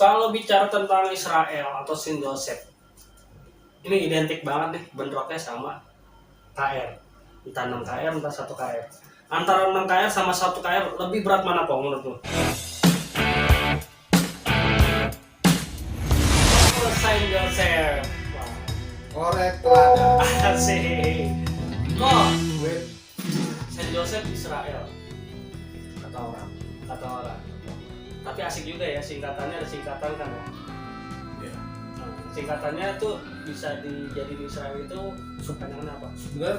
Kalau bicara tentang Israel atau Saint Joseph, ini identik banget nih bentroknya sama KR. Entah 6 KR, entah 1 KR. Antara 6 KR sama 1 KR, lebih berat mana kok menurut lu? Oh, Saint Joseph. Wah, Korek telada. asik. Kok Wait, Saint Joseph Israel? Kata orang. Kata orang. Tapi asik juga ya, singkatannya ada singkatan kan ya. ya. Singkatannya tuh bisa dijadiin Israel itu kepanjangan apa? Sebenarnya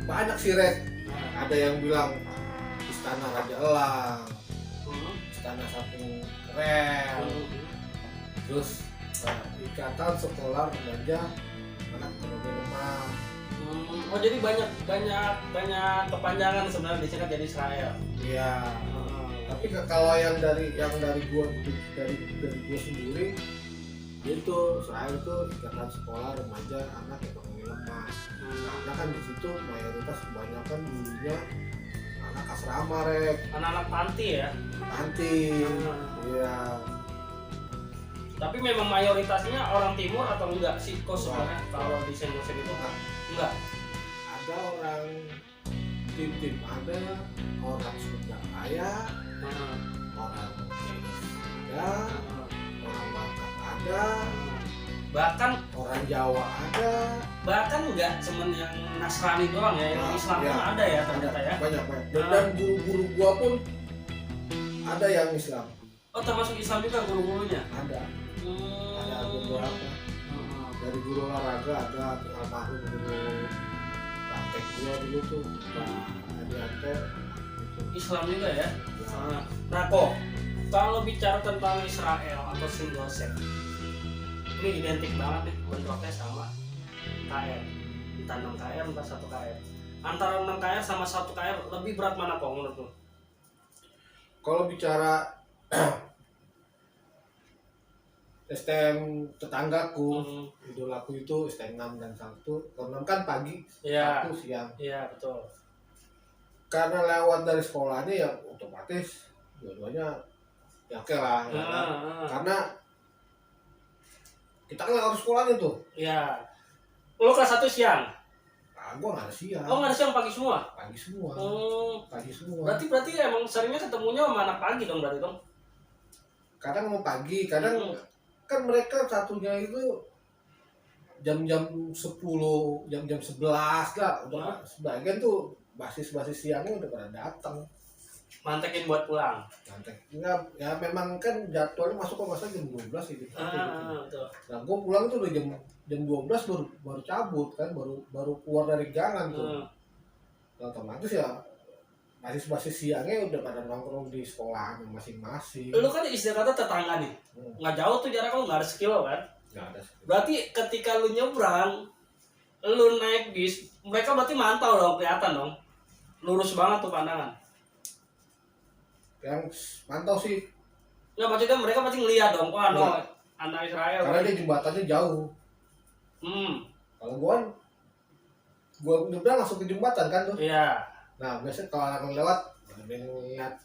banyak sih Rek. Ada yang bilang Istana Raja Elang, Istana Sapung Keren, terus Ikatan Sekolah Remaja Anak Ekonomi Lemah. Oh jadi banyak kepanjangan sebenarnya disingkat jadi Israel. Iya. Tapi kalau yang dari gua sendiri itu Israel itu Ikatan Sekolah Remaja Anak Ekonomi Lemah. Karena kan di situ mayoritas kebanyakan dulunya anak asrama Rek, Anak-anak panti ya. panti. Iya. Tapi memang mayoritasnya orang timur atau enggak sih kok sebenarnya kalau di Saint Joseph itu enggak. Ada orang tim ada, orang Sunda kaya, orang Chinese ada, orang Batak ada, Bahkan orang Jawa ada. enggak cuman yang Nasrani doang ya, yang Islam Ya, pun ada ya ternyata ya. banyak. Dan guru-guru gua pun ada yang Islam, Oh termasuk Islam juga guru-gurunya. ada beberapa. Dari guru olahraga ada almarhum guru praktek gua dulu tuh Pak Adianto gitu. Islam juga ya. Nah kok kalau bicara tentang Israel atau Saint Joseph, ini identik banget nih bentroknya sama KR. Entah 6 KR, entah 1 KR. Antara 6 KR sama 1 KR, lebih berat mana kok menurut lu? Kalau bicara STM tetanggaku, idolaku itu STM 6 dan 1. Kalau 6 kan pagi, Iya. 1 siang. Iya betul. Karena lewat dari sekolahnya ya otomatis dua-duanya ya oke lah. Ya kan? Karena kita kan lewat sekolahnya tuh. Iya. Lu kelas 1 siang? Nah, gua nggak ada siang. Oh nggak ada siang, pagi semua? Pagi semua. Pagi semua. Berarti emang seringnya ketemunya sama anak pagi dong berarti dong? Kadang mau pagi, kadang kan mereka satunya itu jam-jam 10, jam-jam 11 lah. Udah sebagian tuh basis siangnya udah pada datang. Mantekin buat pulang. Nanti enggak, ya memang kan jadwalnya masuk kok masa jam 12 gitu. Betul. Nah, gue pulang tuh udah jam 12 baru cabut kan, baru keluar dari gangan tuh. Nah, otomatis ya basis siangnya udah pada nongkrong di sekolahan masing-masing. Lu kan istilah kata tetangga nih, nggak jauh tuh jarak, lu nggak ada sekilo kan? Nggak ada. Berarti ketika lu nyebrang, lu naik bis, mereka berarti mantau dong, kelihatan dong, lurus banget tuh pandangan. Yang mantau sih. Nggak, maksudnya mereka pasti ngeliat dong, wah no, anak Israel. Karena dia jembatannya jauh. Kalau gua nyebrang langsung ke jembatan kan tuh. Iya. Nah, biasanya kalau orang lewat, ada yang ngeliat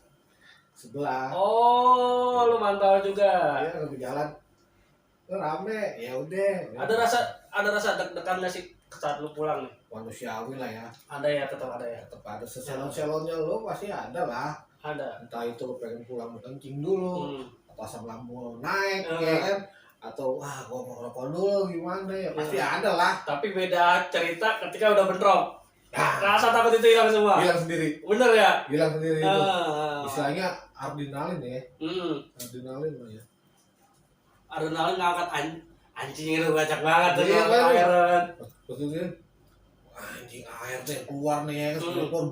sebelah. Oh, lu mantau juga. Iya, lagi jalan. Rame, ya udah. Ada rasa deg-degan nggak sih saat lu pulang nih? Manusiawi lah ya. Ada ya, tetap ada ya. Tetap ada seselon-selonnya lo pasti ada lah. Ada. Entah itu lo pengen pulang kencing dulu, atau asam lambung lo naik, ya kan? Atau wah gua mau ngerokok dulu gimana ya? Pasti ada lah. Tapi beda cerita ketika udah bentrok. Nah, Rasa takut itu hilang semua. hilang sendiri. Bener ya? Hilang sendiri itu. Istilahnya adrenalin ya. Adrenalin lah ya. Adrenalin ngangkat anjing itu banyak banget tuh. Iya, kan? Air kan. Betul. Anjing air tuh yang keluar nih ya. Keluar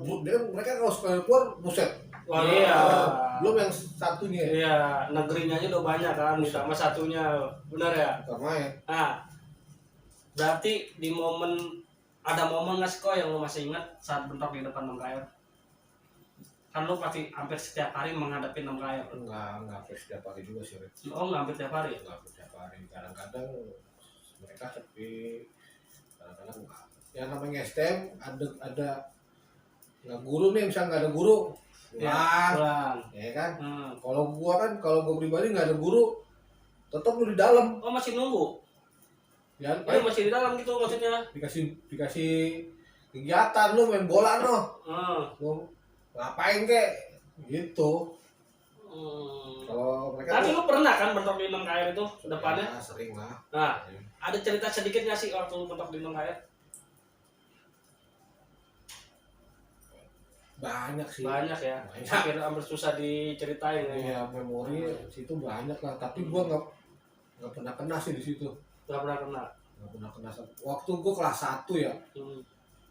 mereka kalau sekali keluar buset. Wah, iya. Belum yang satunya. Iya, negerinya aja udah banyak kan, sama satunya. Bener ya? Bukan main. Nah, berarti ada momen nggak sih kok yang lo masih ingat saat bentrok di depan 6 KR? Kan lo pasti hampir setiap hari menghadapi 6 KR. Enggak hampir setiap hari juga sih. Oh, nggak hampir setiap hari? Enggak hampir setiap hari. Kadang-kadang mereka sepi, kadang-kadang enggak. Ya namanya STM ada nggak guru nih, misalnya nggak ada guru, pulang, ya kan. Kalau gua pribadi nggak ada guru, tetap lu di dalam. Oh masih nunggu? Ya, masih di dalam gitu maksudnya? Dikasih kegiatan lu main bola lu ngapain kek gitu. Kalau mereka tapi lu pernah kan bentrok di Nong KR itu depannya? Ya, sering lah. Nah, ada cerita sedikit nggak sih waktu lu bentrok di Nong KR? Banyak sih. Banyak ya. Hampir susah diceritain ya. Iya, memori situ banyak lah. Tapi gua nggak pernah kena sih di situ. Nggak pernah kena. Waktu gua kelas 1 ya.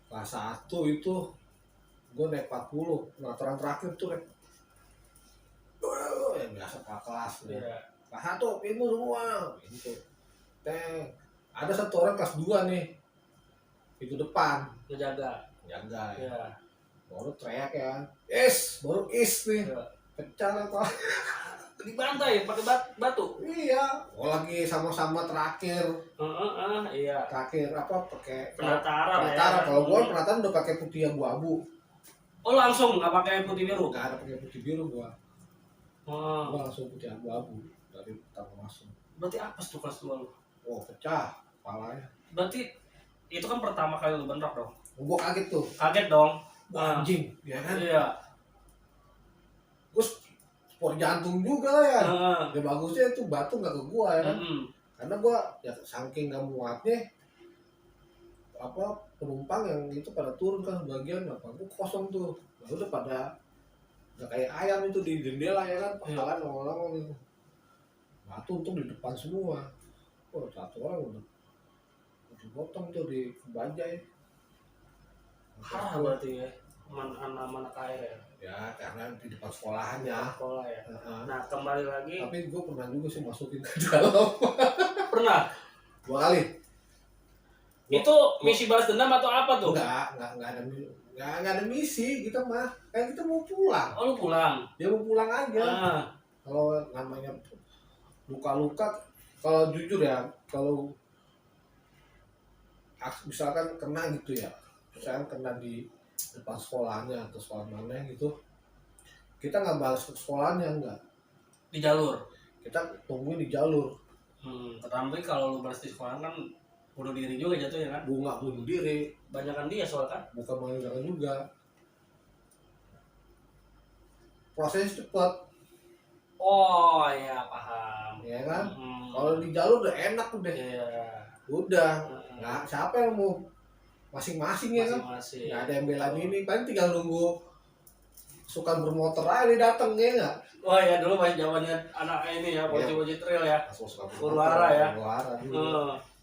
Kelas 1 itu gua naik 40. Nah, terakhir tuh naik. Yang biasa kelas. Iya. Kelas 1 ilmu semua. Gitu. Ada satu orang kelas 2 nih. Itu depan. Ngejaga. Jaga. Iya. Baru teriak ya. Baru nih. Iya. Pecah lah kok. Dibantai pakai batu. Iya. Lagi sama-sama terakhir. Iya. Terakhir pakai penataran. Kalau gua penataran udah pakai putih abu-abu. Oh langsung nggak pakai putih biru? Nggak ada pakai putih biru gua. Gua langsung putih abu-abu dari pertama masuk. Berarti apa tuh kelas 2 lu? Oh pecah kepalanya. Berarti itu kan pertama kali lu bentrok dong? Gua kaget tuh. Kaget dong. Anjing, ya kan? Iya. Gua sport jantung juga ya. Ya bagusnya itu batu nggak ke gua ya kan? Karena gua ya saking nggak muatnya penumpang yang itu pada turun kan bagian gua kosong tuh. Lalu udah pada nggak kayak ayam itu di jendela ya kan? Pangkalan orang-orang itu. Batu untung di depan semua. Oh satu orang udah dipotong tuh di bajai. Parah berarti ya, mana KR ya? Ya karena di depan sekolahannya. Sekolah ya. Nah kembali lagi. Tapi gue pernah juga sih masukin ke dalam. Pernah? 2 kali. Itu misi balas dendam atau apa tuh? Nggak ada misi kita mah. Kayak kita mau pulang. Oh lu pulang? Dia mau pulang aja. Kalau namanya luka-luka, kalau jujur ya, kalau misalkan kena gitu ya. Misalkan kena di depan sekolahnya atau sekolah mana gitu, kita nggak balas ke sekolahnya, enggak di jalur, kita tungguin di jalur. Tapi kalau lu balas di sekolah kan bunuh diri juga jatuhnya kan? Nggak bunuh diri, banyakan dia soal kan? Bukan meninggalkan juga, prosesnya cepat. Oh ya paham. Ya kan? Kalau di jalur udah enak udah. Iya. Udah. Nggak, siapa yang mau masing-masing ya kan? Nggak ada yang belain ini, kan tinggal nunggu suka bermotor aja dia dateng ya nggak? Oh ya dulu masih zamannya anak ini ya, bocil-bocil trail ya. Huru-hara ya.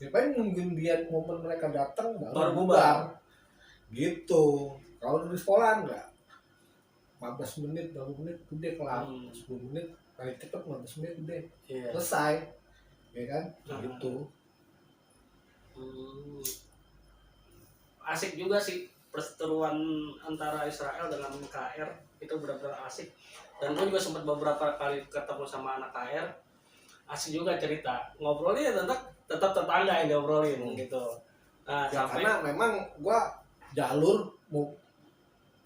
Ya paling nungguin dia momen mereka datang baru bubar. Gitu. Kalau di sekolah enggak. 15 menit, 20 menit udah kelar. 10 menit paling cepet 15 menit udah. Iya. Selesai. Ya kan? Gitu. Asik juga sih perseteruan antara Israel dengan KR, itu benar-benar asik. Dan gue juga sempat beberapa kali ketemu sama anak KR, asik juga cerita ngobrolnya tetap tetangga yang diobrolin gitu. Nah, ya, sampai karena memang gue jalur mau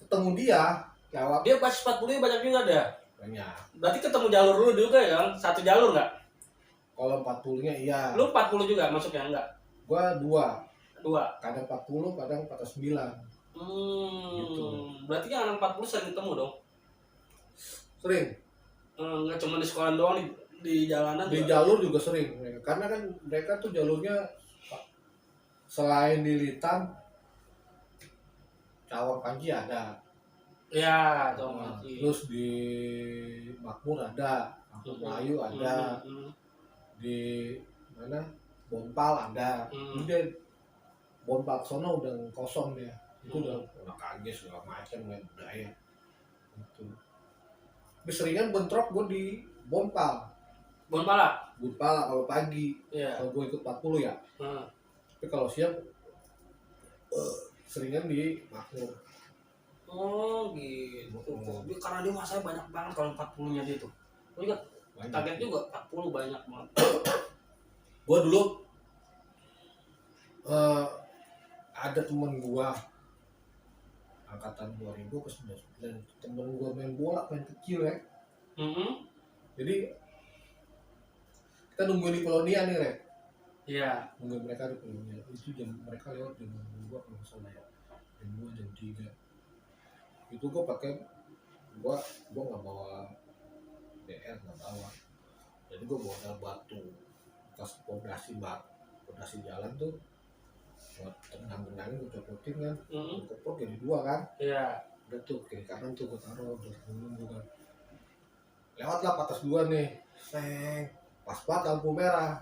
ketemu dia lewat dia pas 40 banyak juga ada. Banyak. Berarti ketemu jalur dulu juga ya, satu jalur nggak? Kalau 40-nya iya. Lu 40 juga masuknya enggak? Gua 2. Kadang 40, kadang 49. Gitu. Berarti yang anak 40 sering ketemu dong? Sering. Nggak cuma di sekolah doang, di jalanan di juga. Jalur juga sering. Karena kan mereka tuh jalurnya selain di Litan, Cawang Panji ada. Ya, Cawang Panji. Terus di Makmur ada, Makmur Melayu ada. Di mana? Bonpal ada. Udah Bonpal sono udah kosong dia. Itu udah kaget segala macam nggak budaya. Gitu. Tapi seringan bentrok gue di Bonpal. Bonpala kalau pagi. Yeah. Kalau gue ikut 40 ya. Tapi kalau siang seringan di Makmur. Oh gitu. Karena dia masanya banyak banget kalau 40-nya dia tuh. Gue juga kaget juga 40 banyak banget. Gue dulu ada temen gue angkatan 2000 ke 99. Temen gue main bola, main kecil ya. Jadi kita nungguin di Polonia nih, Rek. Iya. Nungguin mereka di Polonia. Itu jam mereka lewat jam 2 kalau nggak salah ya. Jam 2, jam 3. Itu gue pakai, gue nggak bawa BR, nggak bawa. Jadi gue bawa batu, bekas pondasi jalan tuh, buat tenang-tenangin gue copotin kan. Kopot jadi 2 kan. Iya. Udah tuh kiri kanan tuh gue taruh udah nunggu kan. Lewatlah patas 2 nih, pas banget lampu merah,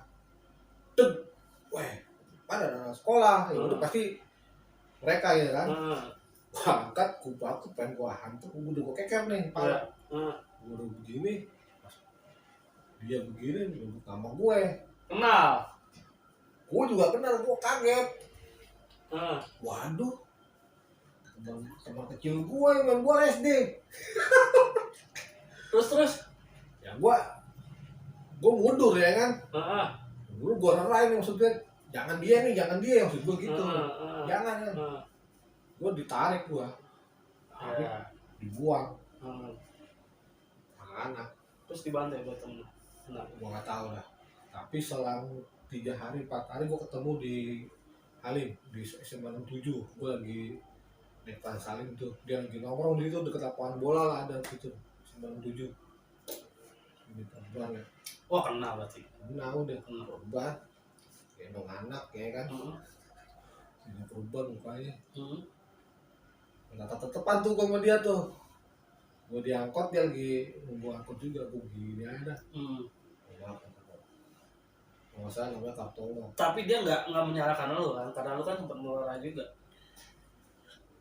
weh, pada anak sekolah, ya udah pasti mereka ya kan. Gua angkat, gua pengen gua hantam, udah gua keker nih, pala. Gua udah begini, pas dia begini, nyebut nama gue. Kenal. Gua juga kenal, gua kaget. Waduh, teman kecil gue yang main bola SD. Terus? Ya gua mundur ya kan. Dulu gue rerain maksudnya, jangan dia maksud gue gitu. Jangan kan. Gue ditarik gue. Dibuang. Anak-anak. Terus dibantai buat temen. Gue gak tahu lah. Tapi selang 3 hari, 4 hari gue ketemu di Halim, di SMA 67. Gue lagi naik Pan Salim tuh. Dia lagi nongkrong di situ deket lapangan bola lah ada gitu. SMA 67. Ini perempuan ya. Wah, kenal berarti. Nah udah perempuan, gendong anak ya kan. Ini perempuan mukanya. Tetep-tetepan tuh sama dia tuh. Gue diangkot, dia lagi nunggu angkot juga. Gue gini aja dah. Nggak salah namanya Kartono. Tapi dia nggak menyalahkan lo kan, karena lo kan sempat meluarai juga.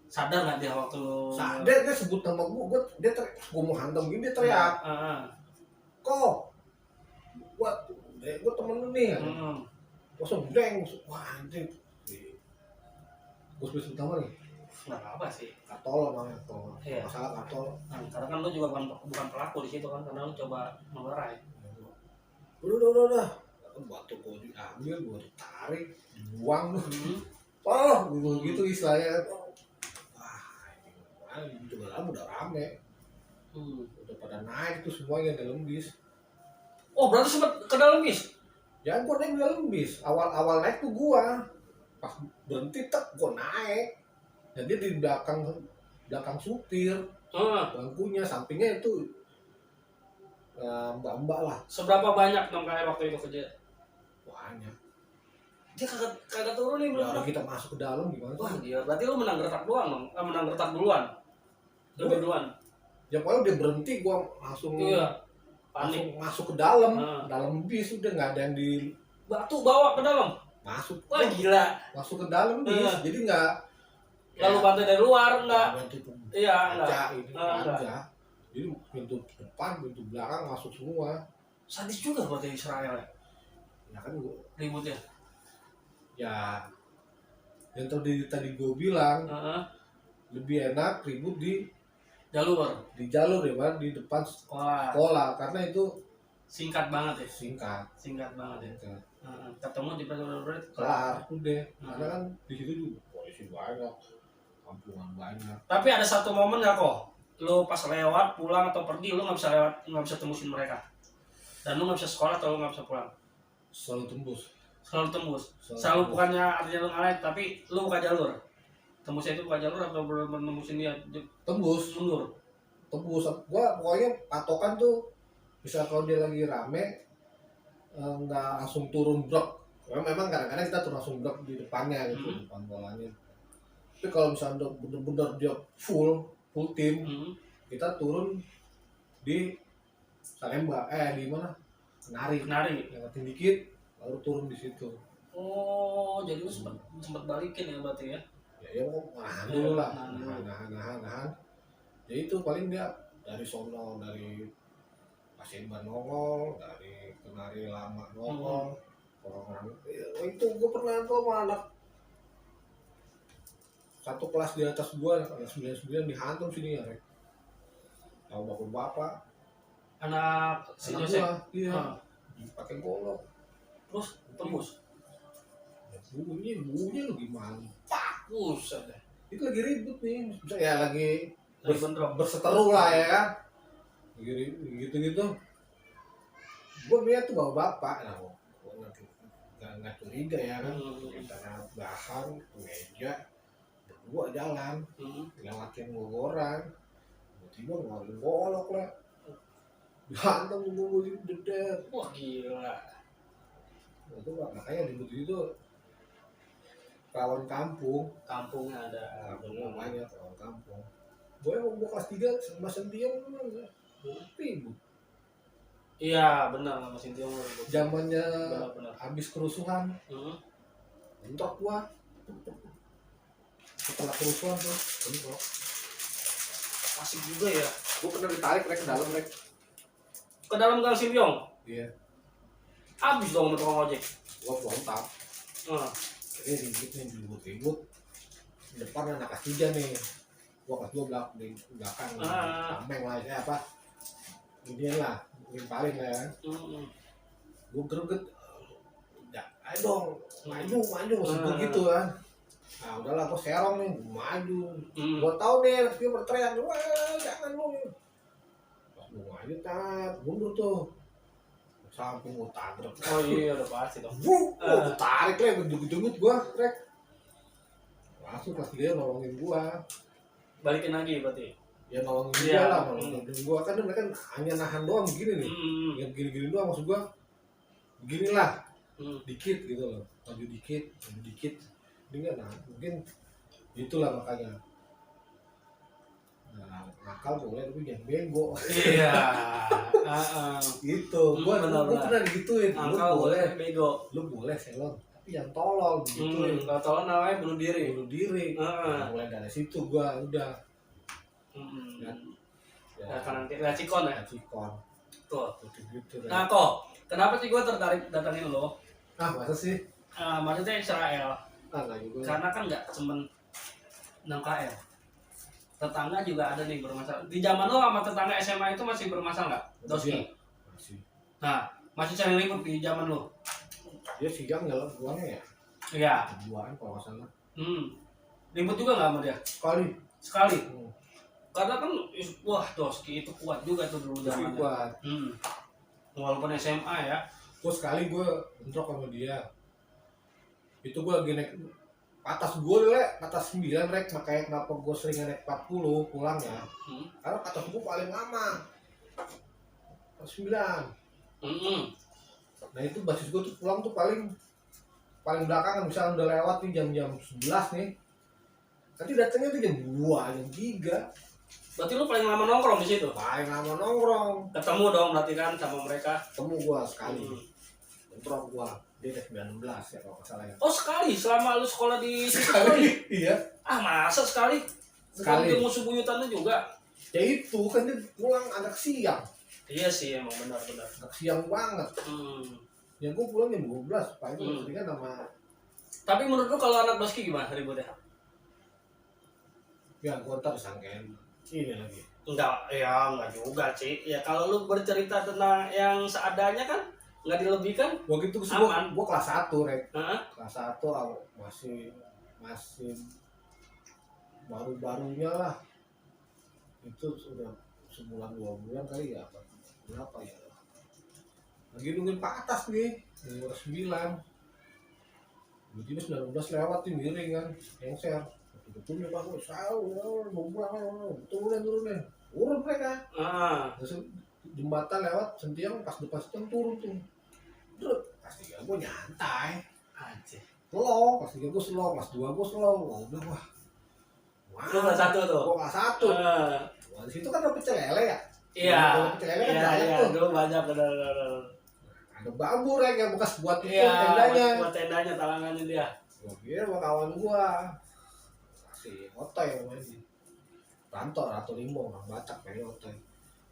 Sadar nggak dia waktu lo? Sadar, dia sebut nama gue. Dia gue mau hantam gini, dia teriak. Kok? Gue temen lu nih. Langsung deng. Wah anjing. Gue sebut utama nih. Nggak apa sih. Kartolo namanya. Iya. Masalah Kartolo. Karena kan lu juga bukan pelaku di situ kan, karena lu coba melerai. Udah. Batu gue diambil, gue ditarik, dibuang lu. Oh, gitu istilahnya. Wah, ini juga lama udah rame. Udah pada naik tuh semuanya dalam bis. Oh, berarti sempat ke dalam bis? Ya, gue naik dalam bis. Awal naik tuh gue. Pas berhenti, gue naik. Dan dia di belakang supir. Bangkunya, sampingnya itu mbak-mbak lah. Seberapa banyak 6KR waktu itu kerja? Banyak. Dia kagak turun nih belum. Ya, kita masuk ke dalam gimana? Wah, dia berarti lu menang gertak doang dong. Menang gertak duluan. Lebih duluan. Ya pokoknya udah berhenti, gue langsung panik. Masuk ke dalam bis, udah nggak ada yang di batu bawa ke dalam. Masuk. Wah gila. Masuk ke dalam bis, jadi nggak. Lalu bantai dari luar enggak? Iya enggak. Enggak. Jadi pintu depan, pintu belakang masuk semua. Sadis juga berarti Israel ya. Ya kan gue ributnya. Ya yang tadi gue bilang lebih enak ribut di jalur ya Bang, di depan sekolah karena itu singkat banget ya. Singkat banget ya. Ketemu di bener-bener kelar udah. Karena kan di situ juga polisi banyak, kampungan banyak. Tapi ada satu momen nggak kok? Lo pas lewat pulang atau pergi lo nggak bisa tembusin mereka, dan lo nggak bisa sekolah atau lo nggak bisa pulang? Selalu tembus. Selalu bukannya artinya lo ngalahin, tapi lo buka jalur. Tembusnya itu buka jalur atau benar-benar nembusin dia? Tembus. Gua pokoknya patokan tuh, bisa kalau dia lagi rame nggak langsung turun blok. Memang kadang-kadang kita turun langsung blok di depannya gitu, depan bolanya. Tapi kalau misalnya bener-bener dia full tim, kita turun di Salemba, di mana? Kenari, yang kecil dikit, lalu turun di situ. Oh, jadi lu sempat balikin ya berarti ya? Ya kok nahan dulu lah, nahan. Ya itu paling dia dari sono, dari Pasemban nongol, dari Kenari lama nongol, orang-orang itu gue pernah tuh sama anak satu kelas di atas gua, anak 99 dihantam sini ya, Rek. Tahu bapak-bapak. Anak si Joseph. Iya. Pakai golok. Terus tembus. Bunyinya lu gimana? Pak, buset deh. itu lagi ribut nih, misalnya ya lagi bentrok. berseteru lah ya kan, gitu gue lihat tuh bawa bapak, nah gue nggak curiga ya kan, karena bahan meja berdua jalan, lewatin orang, tiba-tiba ngeluarin golok lah, berantem gue dedet, Wah gila. itu makanya ribut itu kawan Kampungnya ada. namanya kawan kampung. Gue kelas 3 sama Sentiong ribut. Iya benar sama Sintiong. Zamannya Benar. habis kerusuhan, bentrok gua. Setelah kerusuhan tuh, bentrok. Asik juga ya. Gua pernah ditarik ke dalam rek. Ke dalam Gang Sintiong. Iya. Habis dong sama tukang ojek. Gua lontar. Ini ribut. Di depan anak kelas 3 nih. Gua kelas 2 di belakang. Tameng lah ya apa. Ini lah, paling lah ya. Gua greget. Ya, ayo dong, maju, maksud gua gitu kan. Nah udahlah, gua serong nih, gua maju. Gua tahu nih, dia berteriak, wah jangan lu. Pas gua maju, mundur tuh. Sampai gua tabrak. Oh iya, udah pasti dong. Gua tarik lah, gedut gua, rek. Langsung kelas 3 nolongin gua. Balikin lagi berarti. Ya nolongin gua lah, nolongin gua kan mereka hanya nahan doang begini nih. Yang gini-gini doang maksud gua. Beginilah. Dikit gitu loh. Maju dikit. Ini kan mungkin itulah makanya. Nah, nakal boleh tapi jangan bego. Iya. Gitu. Gua pernah digituin. Nakal boleh bego. Lu boleh selon, tapi yang tolol gitu. Enggak tolol namanya bunuh diri. Nah, mulai dari situ gua udah. Ya kan nanti Cikon ya. Cikon. Tuh. Gitu. Nah kok, kenapa sih gue tertarik datangin lo? Masa sih? Maksudnya Israel. Enggak juga. Karena kan nggak cuman 6 KL. Tetangga juga ada nih bermasalah. Di zaman lo sama tetangga SMA itu masih bermasalah nggak? Doski. Masih. Nah, masih sering ribut di zaman lo. Dia siang jalan buangnya ya? Iya. Buaan kalau nggak salah. Ribut juga nggak sama dia? Sekali. Karena kan, wah Doski itu kuat juga tuh dulu zamannya. Kuat. Walaupun SMA ya. Terus sekali gue bentrok sama dia. Itu gue lagi naik atas gue deh, atas 9 rek, makanya kenapa gue sering naik 40 pulang ya. Karena atas gue paling lama. Atas 9. Nah itu basis gue tuh pulang tuh paling belakangan, misalnya udah lewat nih jam 11 nih. Nanti datangnya tuh jam 2, jam 3. Berarti lu paling lama nongkrong di situ? Paling lama nongkrong. Ketemu dong berarti kan sama mereka? Ketemu gua sekali. Bentrok gua. Dia udah 19 ya kalau nggak salah ya. Oh sekali? Selama lu sekolah di situ? Sekali? Iya. Masa sekali? Sekali. Bukan musuh buyutannya juga? Ya itu kan dia pulang agak siang. Iya sih emang benar. Agak siang banget. Ya gua pulang jam 12. Paling seringan sama. Tapi menurut lu kalau anak Doski gimana ributnya? Ya gua ntar disangkain ini lagi. Enggak juga sih. Ya kalau lu bercerita tentang yang seadanya kan nggak dilebihkan. Waktu itu aman. Gua kelas 1 rek. Kelas 1 masih baru-barunya lah. Itu sudah sebulan 2 bulan kali ya, berapa ya? Lagi nungguin ke atas nih, nomor 9. Tiba-tiba 19 lewat nih miring kan, lengser. Betulnya Pak, mau pulang, turunin. Turun mereka. Terus jembatan lewat, Sentiong pas depan Sentiong turun tuh. Terus pas 3 gue nyantai. Anjir. Slow, pas 3 gue slow, pas 2 gue slow. Udah wah. Lu kelas 1 tuh? Gue kelas 1. Wah, di situ kan ada pecel lele ya? Iya. Pecel lele kan banyak tuh. Dulu banyak, benar. Ada bambu rek yang bekas buat itu tendanya. Buat tendanya, talangannya dia. Gue kira sama kawan gua. Kasih otoy namanya sih. Rantor atau limbo, orang Batak kayak otoy.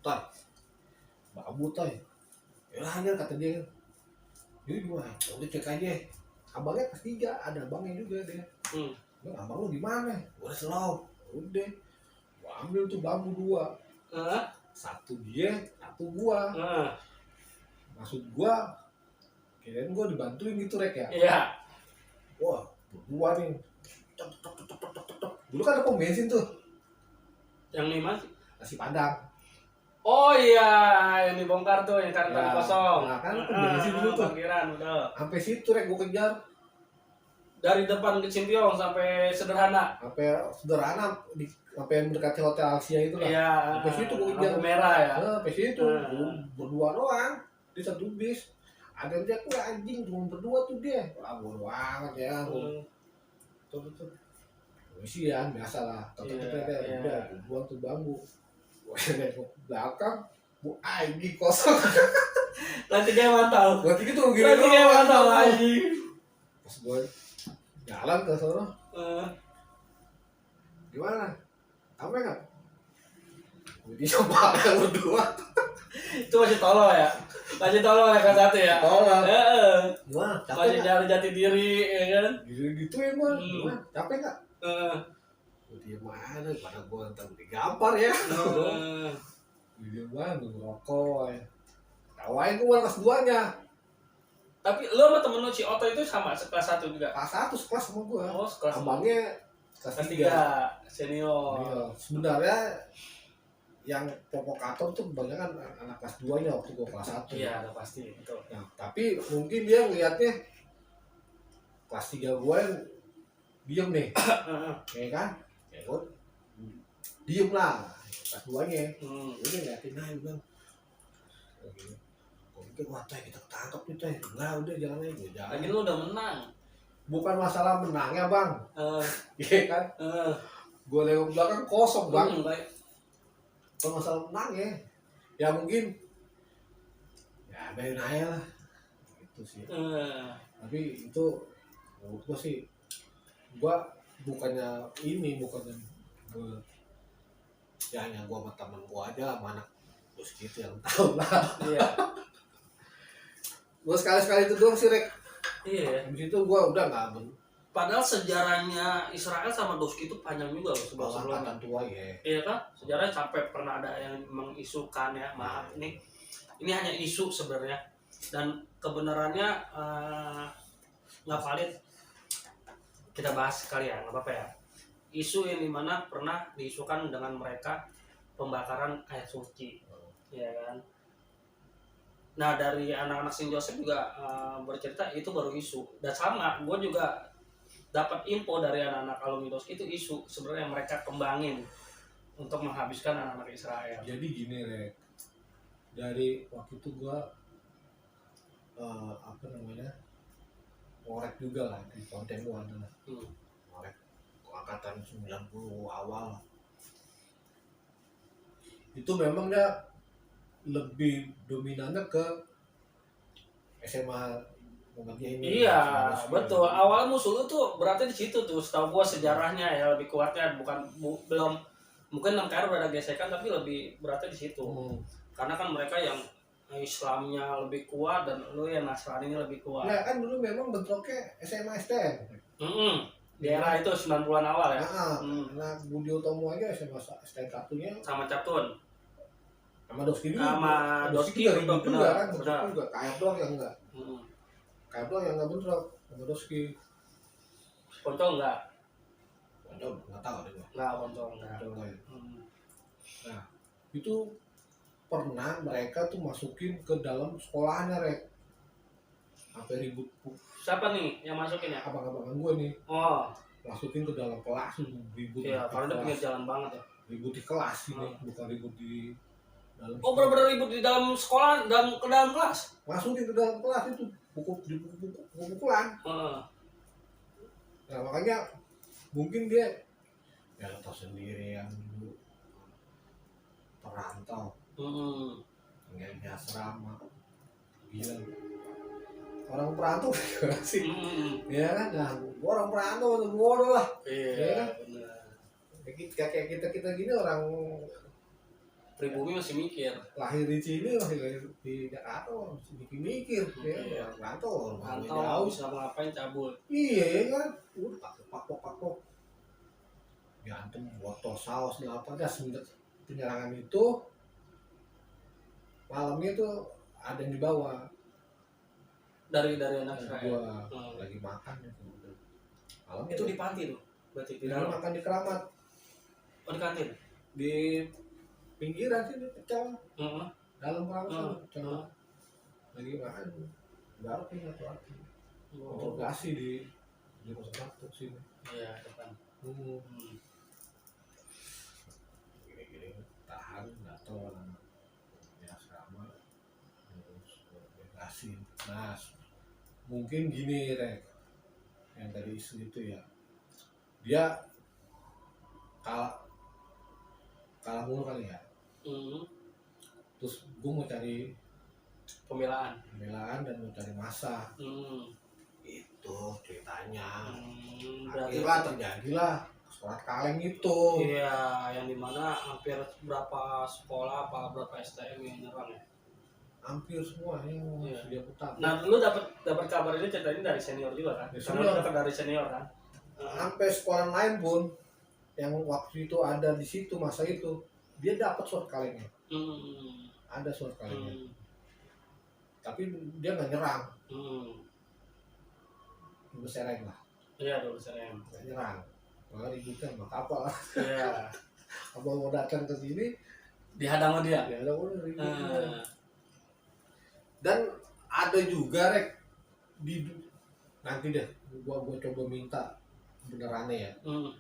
Toy. Bambu toy. Ya hanya kata dia. Jadi gimana? Udah cek aja. Abangnya kelas 3, ada abangnya juga dia. Abang lu gimana? Gua udah slow. Udah. Gua ambil tuh bambu 2. Satu dia, satu gua. Maksud gua, kirain gua dibantuin gitu rek ya. Iya. Wah, berdua nih. Dulu kan ada pom bensin tuh, Yang ini mas? nasi Padang. Oh iya, yang dibongkar tuh, yang karton Ya, kosong. nah, kan pom bensin dulu tuh. Parkiran udah. Sampai situ rek gue kejar. Dari depan ke Cimpiong sampai Sederhana. Sampai Sederhana sampai mendekati Hotel Asia itu lah. Iya. Sampai situ gue kejar. Lampu merah ya. Nah, sampai situ gua berdua doang di satu bis. Ada yang dia tuh anjing cuma berdua tuh dia. Wah, bodo amat ya. Tuh. Polisian biasa lah. Tapi kita udah buang tuh bambu. Gua lihat ke belakang, bu anjing kosong. Nanti dia mantau. Berarti gitu gini. Nanti dia mantau anjing. Pas gue jalan ke sana, gimana? Apa enggak? Gue dicoba yang berdua. Itu masih tolol ya. Masih tolol ya kan satu ya. Tolol. Heeh. Gimana? Masih nyari jati diri ya kan. Gitu-gituin gue. Gimana? Capek nggak? Dia mana? Pada gue ntar digampar ya. Dia mana? Ngerokok ya. Tawain gue kelas 2-nya. Tapi lo sama temen lo si Oto itu sama kelas 1 juga? Kelas 1 sekelas sama gue. Oh, sekelas. Abangnya kelas 3. Senior. Iya. Sebenarnya yang provokator tuh kebanyakan anak kelas 2-nya waktu gue kelas 1. Iya, udah pasti. Betul. Nah, tapi mungkin dia ngeliatnya kelas 3 gue diem nih. Ya kan? Ya gue diem lah. Kelas 2-nya. Udah ngeliatin aja bilang. Gue mikir, wah Tay, kita ketangkep nih Tay. Enggak, udah jalan aja. Gue jalan. Lagi lu udah menang. Bukan masalah menangnya bang. Iya kan? Gue lewat belakang kosong bang. Baik. Bukan masalah menangnya. Ya mungkin ya biarin aja lah. Gitu sih. Tapi itu menurut gue sih, gue bukannya gue ya hanya gue sama temen gue aja sama anak bos gitu yang tahu lah. Iya. Gue sekali itu doang sih Rek. Iya. Habis itu gue udah nggak Padahal sejarahnya Israel sama Doski itu panjang juga loh sebelum-sebelumnya. tua ya. Iya kan? Sejarahnya sampai pernah ada yang mengisukan ya, maaf ini hanya isu sebenarnya dan kebenarannya nggak valid. Kita bahas sekali ya, nggak apa-apa ya. Isu yang dimana pernah diisukan dengan mereka pembakaran ayat suci, ya kan? Nah dari anak-anak Saint Joseph juga bercerita itu baru isu dan sama, gue juga dapat info dari anak-anak alumni Doski itu isu sebenarnya yang mereka kembangin untuk menghabiskan anak-anak Israel. Jadi gini Rek, dari waktu itu gue ngorek juga lah di konten gue adalah ngorek angkatan 90 awal. Itu memang dia lebih dominannya ke SMA Muhammadiyah ini. Iya, betul. Awal musuh lu tuh berarti di situ tuh. Setahu gua sejarahnya ya lebih kuatnya belum mungkin MKR udah ada gesekan tapi lebih berarti di situ. Karena kan mereka yang Islamnya lebih kuat dan lu yang Nasraninya lebih kuat. Ya kan dulu memang bentuknya SMA STN. Di era itu 90-an awal ya. Nah, Budi Utomo aja SMA STN satunya sama Captun. Sama Doski juga. Sama Doski juga ribut juga kan, benar. juga KF doang yang enggak. KF doang yang enggak bentrok sama Doski. Poncol enggak? Poncol enggak tahu deh gua. Enggak, Poncol enggak. Nah, itu pernah mereka tuh masukin ke dalam sekolahannya Rek. Sampai ribut. Siapa nih yang masukin ya? Abang-abangan gue nih. Oh, masukin ke dalam kelas ribut. Iya, karena dia pinggir jalan banget ya. Ribut di kelas ini, bukan ribut di dalam. Oh, benar-benar ribut di dalam sekolah, ke dalam kelas. Masukin ke dalam kelas itu, pukul-pukulan. Nah, makanya mungkin dia ya tahu sendiri yang dulu perantau. Nggak di asrama. Gila. Orang perantau gimana sih? Ya kan, nah, orang perantau itu bodoh lah. Iya, benar. Kayak kita gini orang pribumi masih mikir. Lahir di sini, lahir di Jakarta masih mikir. Ya, perantau jauh bisa ngapain cabut. Iya kan, udah pakpok. Diantem botol saus dan apa dah penyerangan itu malamnya tuh ada yang dibawa dari anak saya lagi makan itu. Itu di panti tuh. Berarti di Dia dalam. makan di Keramat, Oh di kantin. di pinggiran sini pecah, Heeh. dalam Keramat sana pecah. Heeh. Lagi makan, baru pindah tuh lagi. Oh. Interogasi di pos satu sini. Iya depan. Hmm. Hmm. Gini-gini tahan nggak tahu orang ya sama terus bebasin. Nah mungkin gini Rek, yang tadi isu itu ya, dia kalah mulu kali ya, Hmm. terus gue mau cari Pembelaan. pembelaan dan mau cari masa, Hmm. itu ceritanya. Berarti Akhirnya terjadilah surat kaleng itu. iya, yang dimana hampir berapa sekolah apa berapa STM yang nyerang ya. Hampir semua yang Iya. sudah putar. Nah, lu dapat kabar ini ceritanya dari senior juga kan? Dari Karena lu senior. dapat dari senior kan? Sampai sekolah lain pun yang waktu itu ada di situ masa itu, dia dapat surat kalengnya, Hmm. ada surat kalengnya, Hmm. tapi dia nggak nyerang, Hmm. bersereng lah, Iya, 12 STM. nggak nyerang, malah ributnya sama kapal, Iya. kapal mau datang ke sini, Dihadang sama dia. ya ada udah ributnya. Hmm. Dan ada juga Rek nanti deh, gua coba minta benerannya ya, Hmm.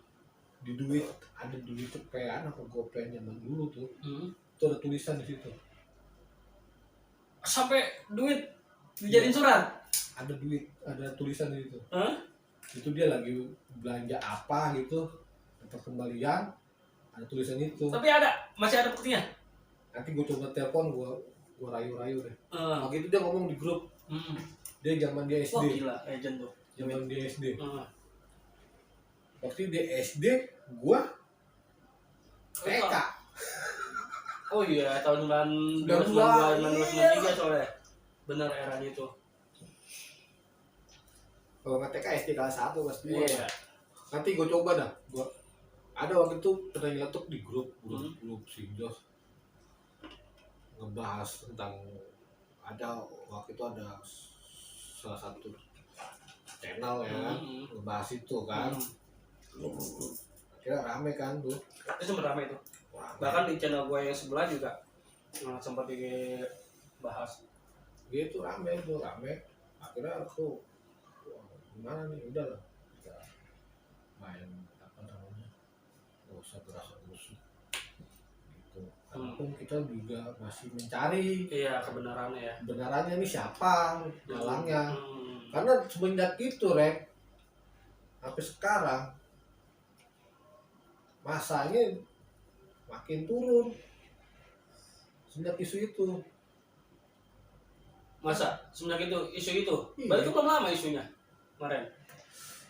di duit ada duit cepean apa gopean zaman dulu tuh, Hmm. itu ada tulisan di situ, Sampai duit dijadiin surat. ada duit, ada tulisan di situ. Hah? Itu dia lagi belanja apa gitu, dapat kembalian, ada tulisan itu. Tapi masih ada buktinya. Nanti gue coba telepon, gue rayu-rayu deh. Hmm. Waktu itu dia ngomong di grup, Hmm. dia zaman dia Wah SD, gila, legend tuh. zaman dia SD. Hmm. Waktu dia SD, gue TK. Oh iya, tahun 92, 1993 soalnya. Benar eranya itu. Kalau nggak TK SD kelas 1, kelas 2. Iya. Nanti gue coba dah. Gua ada waktu itu pernah nyeletuk di grup Sinjos, ngebahas tentang, ada waktu itu ada salah satu channel ya, ngebahas itu kan. Kira rame kan tuh. Itu sempat ramai itu. Rame. Bahkan di channel gue yang sebelah juga sempat dibahas. Gitu rame tuh, rame. Akhirnya aku wah, gimana nih, udah lah kita main apa namanya, nggak usah berasa musuh gitu. Walaupun kita juga masih mencari Iya, kebenarannya ya. kebenarannya nih siapa dalangnya. Hmm. Karena semenjak itu Rek, sampai sekarang masanya makin turun semenjak isu itu. Masa semenjak itu isu itu? Iya. Berarti belum lama isunya kemarin.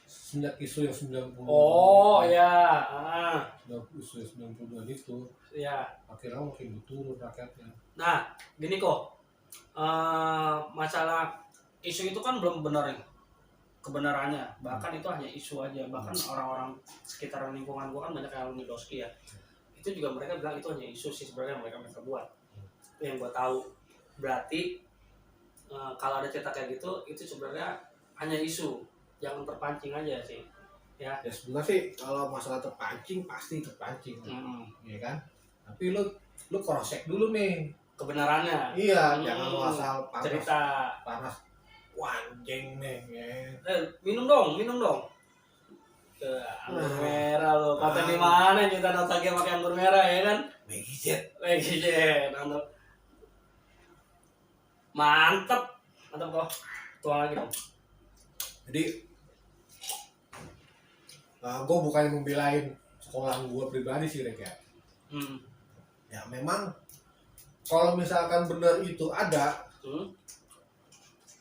Semenjak isu yang 90. Oh ya, Isu yang 92 itu ya. akhirnya makin turun rakyatnya. Nah, gini kok, masalah isu itu kan belum benar kebenarannya. Bahkan itu hanya isu aja. Bahkan orang-orang sekitar lingkungan gua kan banyak yang alumni Doski ya. Itu juga mereka bilang itu hanya isu sih sebenarnya mereka buat. Itu yang gua tahu. Berarti kalau ada cerita kayak gitu, itu sebenarnya hanya isu, jangan terpancing aja sih. Ya Sebenarnya sih kalau masalah terpancing pasti terpancing, ya kan. Tapi lu cross check dulu nih kebenarannya. Iya, jangan lu asal cerita panas wanjing nih ya. minum dong anggur merah lo, konten di mana kita nostalgia pakai anggur merah ya kan. Megizet mantep kok, tuang lagi dong. Jadi gue bukan membelain sekolah gue pribadi sih Rek ya. Ya memang kalau misalkan benar itu ada,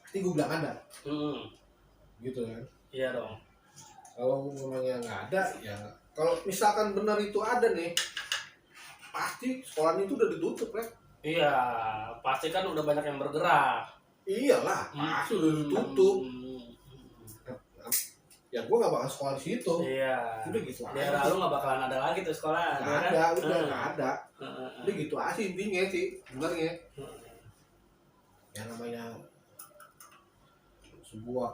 pasti gue bilang ada, gitu kan. Iya dong. Kalau memangnya nggak ada, ya kalau misalkan benar itu ada nih, pasti sekolah itu udah ditutup Rek. Iya, pasti kan udah banyak yang bergerak. Iyalah, pasti udah ditutup. Ya gue nggak bakal sekolah di situ. Iya. Udah gitu aja. Daerah lu nggak bakalan ada lagi tuh sekolah. Nggak ada, udah nggak ada. Udah gitu aja intinya sih, sebenarnya. Yang namanya sebuah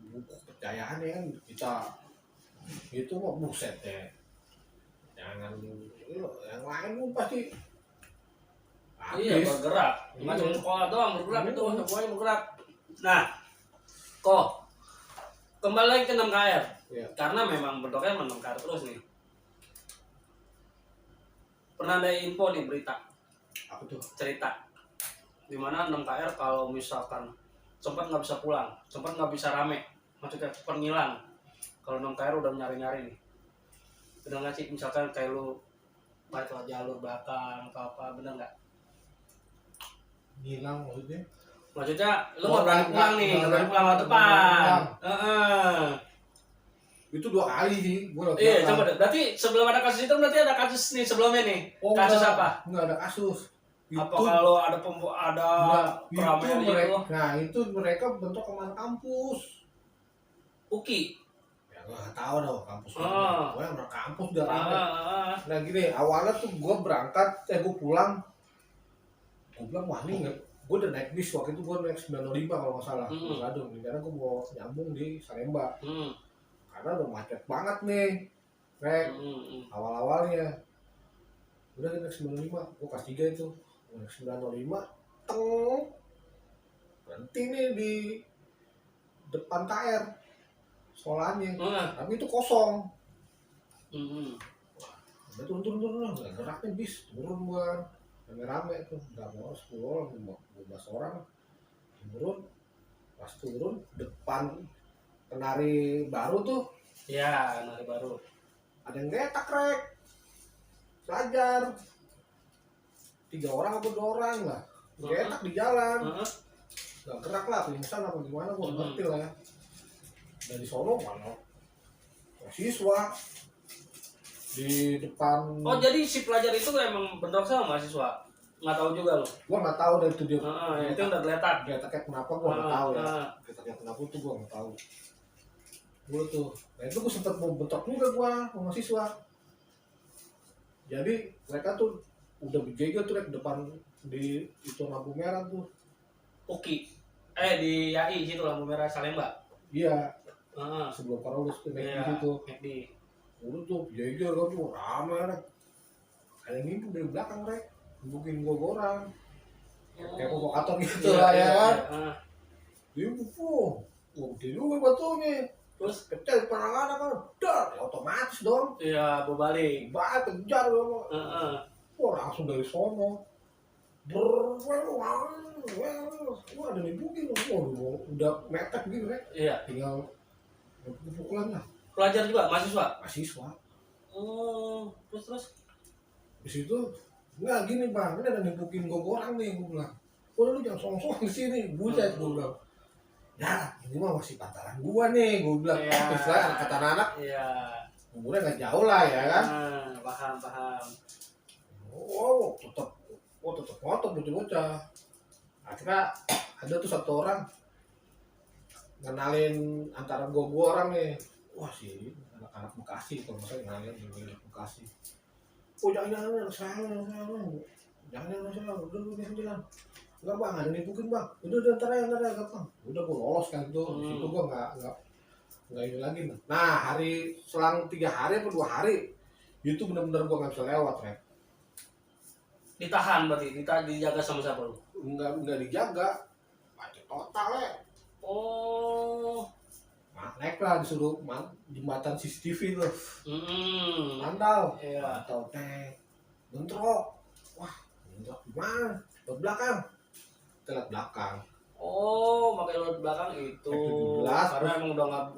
buku kepercayaan ya kan, kita Itu mah buset ya. Jangan yang lain pun pasti Iya, habis. bergerak. Nggak cuma sekolah doang bergerak itu, semuanya bergerak. Nah, kok kembali lagi ke 6KR. Iya. Karena memang bentuknya 6KR terus nih. Pernah ada info nih berita, Apa tuh? cerita dimana 6KR kalau misalkan sempat nggak bisa pulang, sempat nggak bisa rame, maksudnya sempat ngilang. Kalau 6KR udah nyari-nyari nih, bener nggak sih? Misalkan kayak lu balik lewat jalur belakang atau apa, bener nggak? Hilang maksudnya? Maksudnya lu Oh, nggak berani pulang nih, nggak berani pulang ke depan. Heeh. Itu 2 kali sih gua Iya, coba deh. Berarti sebelum ada kasus itu berarti ada kasus nih sebelumnya nih. Oh, Kasus enggak, apa? Enggak ada kasus. Apa Itu kalau ada enggak, keramaian itu mereka, itu? nah itu mereka bentuk kemana kampus. Uki. Ya gua nggak tahu dong kampus Ah. mana. Gua yang kampus udah rame. Nah gini, awalnya tuh gua gua pulang. Gua bilang wah ini nggak, gua udah naik bis waktu itu, gua naik 905 kalau nggak salah. Di Badung, karena gua mau nyambung di Salemba. Karena udah macet banget nih. Awal-awalnya. Udah naik 95, gua kelas 3 itu. Naik 905, berhenti nih di depan KR sekolahannya. Tapi itu kosong. Udah turun lah, nggak gerak nih bis, turun gua rame-rame tuh, nggak mau 10 orang, 15 orang turun. Pas turun depan Kenari Baru tuh, Ya, Kenari Baru. ada yang getak rek, pelajar 3 orang atau 2 orang lah, getak di jalan, nggak gerak lah, pingsan apa gimana gua ngerti lah ya. Dari sono mana mahasiswa di depan. Oh, jadi si pelajar itu emang bentrok sama mahasiswa? Nggak tahu juga lo? Gua nggak tahu dari itu dia. Itu udah geletak. Getaknya kenapa gua nggak tahu ya. Getaknya kenapa tuh gua nggak tahu. Gua tuh, nah itu gua sempat mau bentrok juga gua sama mahasiswa. Jadi mereka tuh udah berjaga tuh di depan di itu lampu merah tuh. Uki. Di YAI situ lampu merah Salemba. Iya. Sebelum Karolus tuh naik di situ. Udah tuh jaga kan tuh rame rek. Ada yang ngimpi dari belakang rek. Mungkin gua orang. Kayak provokator gitu lah ya kan. Dia pukul. Wah gede juga batunya. Terus kecil penanganan kan. Dar, otomatis dong. Iya, berbalik. Balik kejar gua. Wah langsung dari sono. Wah ada nimbukin. Wah udah mepet gitu rek. Iya. Tinggal pukulan lah. Pelajar juga, mahasiswa? Mahasiswa. Oh, terus? Di situ, enggak gini bang, ini ada nimbukin gua orang nih, gua bilang. Lu jangan song-song di sini, buset gua bilang. Ya, ini mah masih pantaran gua nih, gua bilang. Istilahnya kata anak, umurnya nggak jauh lah ya kan. Paham. Tetap ngotot bocah-bocah. Akhirnya ada tuh satu orang ngenalin antara gua orang nih. Wah sih anak-anak Bekasi kalau saya ngenalin di Bekasi. Oh jangan salah. Jangan udah lu biasa jalan. Enggak bang, ada nimbukin bang. Udah ntar ya gampang. Udah gua lolos kan itu. Di situ gua nggak ini lagi. Nah hari selang 3 hari atau 2 hari itu benar-benar gua nggak bisa lewat rek. Ditahan berarti, dijaga sama siapa lu? Enggak dijaga. Macet total ya. Oh. Naik lah disuruh jembatan CCTV tuh. Mandal. Iya. Atau bentrok. Wah, bentrok gimana? Ke belakang. Kita lihat belakang. Oh, pakai lewat belakang itu. 17, karena emang udah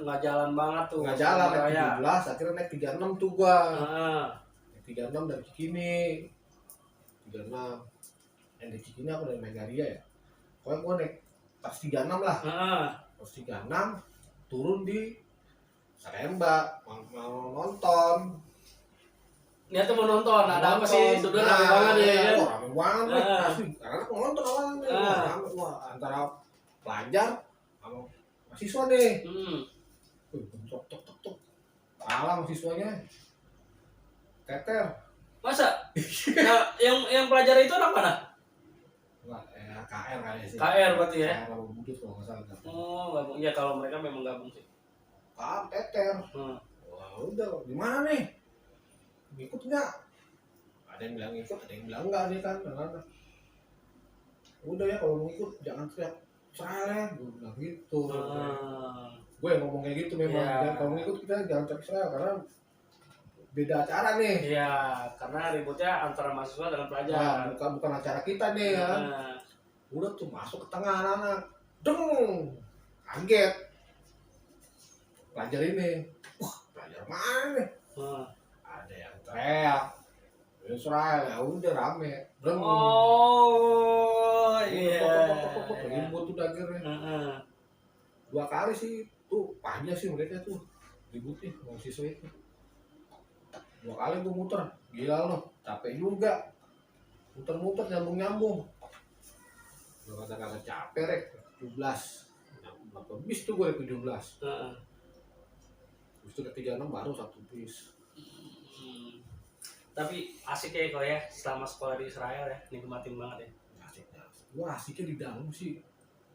nggak jalan banget tuh. Nggak jalan, naik 17, akhirnya naik 36 tuh gua. Naik 36 dari Cikini. 36. Yang di Cikini aku dari Megaria ya. Pokoknya gua naik pas 36 lah. Pas 36 turun di Salemba mau nonton. Niatnya mau nonton, ada apa sih? Sudah rame banget ya. Wah rame banget asli. Karena aku nonton awalnya. Wah antara pelajar sama mahasiswa nih. Tok. Kalah mahasiswanya. Teter. Masa? Nah, yang pelajar itu anak mana? Enggak, KR kali sih. KR berarti ya? KR Budi kalau nggak salah. Oh, gabung. Ya kalau mereka memang gabung sih. Teter. udah gimana nih, ngikut nggak? Ada yang bilang ikut, ada yang bilang enggak nih kan. Udah ya kalau mau ikut jangan teriak Israel ya, gue bilang gitu. Gue yang ngomong kayak gitu memang. Dan kalau mau ikut kita jangan teriak Israel karena beda acara nih. Iya, karena ributnya antara mahasiswa dengan pelajar. Nah, bukan acara kita nih ya. Udah tuh masuk ke tengah anak-anak, deng, kaget. Pelajar ini, wah pelajar mana nih? Ada yang teriak Israel, ya udah rame. Oh iya. Ribut tuh akhirnya. 2 kali sih tuh panjang sih mereka tuh ributnya mahasiswa itu. 2 kali tuh muter, gila loh, capek juga. Muter-muter nyambung. Gua kata-kata capek rek, 17. Berapa bis tuh gue 17. Terus itu ke 36 baru 1 bis. Tapi asik ya kok ya selama sekolah di Israel ya, nikmatin banget ya. Gua asiknya di dalam sih.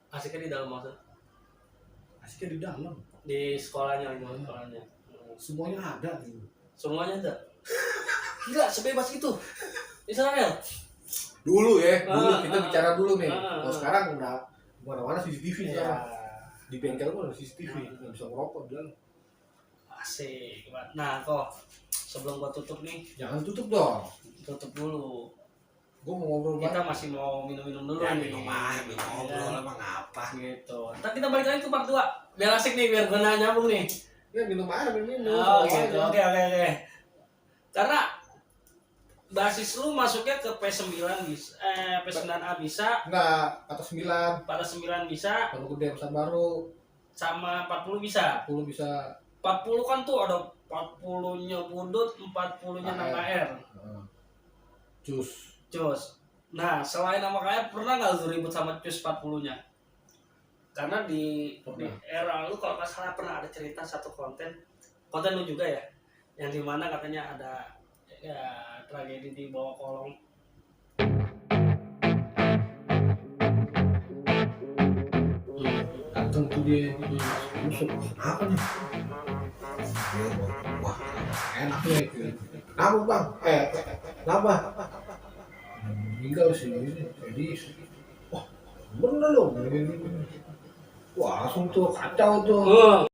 Asiknya di dalam maksud? Asiknya di dalam. Di sekolahnya, sekolahnya. Semuanya ada gitu. Semuanya ada. Gila, sebebas itu. Israel. Dulu kita bicara dulu nih. Kalau sekarang udah mana-mana CCTV sekarang. Di bengkel pun ada CCTV, nggak bisa ngerokok di dalam. Asik. Nah kok sebelum gua tutup nih, jangan tutup dong. Tutup dulu. Gua mau ngobrol. Kita masih mau minum-minum dulu. Ya, minum ngobrol emang apa gitu. Ntar kita balik lagi ke part 2. Biar asik nih, biar gua nyambung nih. Ya minum aja, minum. Oh gitu. Oke. Karena basis lu masuknya ke P9 bisa, P9A bisa. Enggak, atas 9. Atas 9 bisa. Kalau gede pesan baru. Sama 40 bisa. 40 bisa. 40 kan tuh ada 40-nya Budut, 40-nya nama KR. Cus. Nah, selain nama KR pernah nggak lu ribut sama Cus 40-nya? Karena di era lu kalau nggak salah pernah ada cerita satu konten lu juga ya, yang dimana katanya ada ya tragedi di bawah kolong. Datang tuh dia busuk apa nih? Wah enak nih. Apa bang? Kenapa? Meninggal sih jadi wah bener loh. Wah langsung tuh kacau tuh.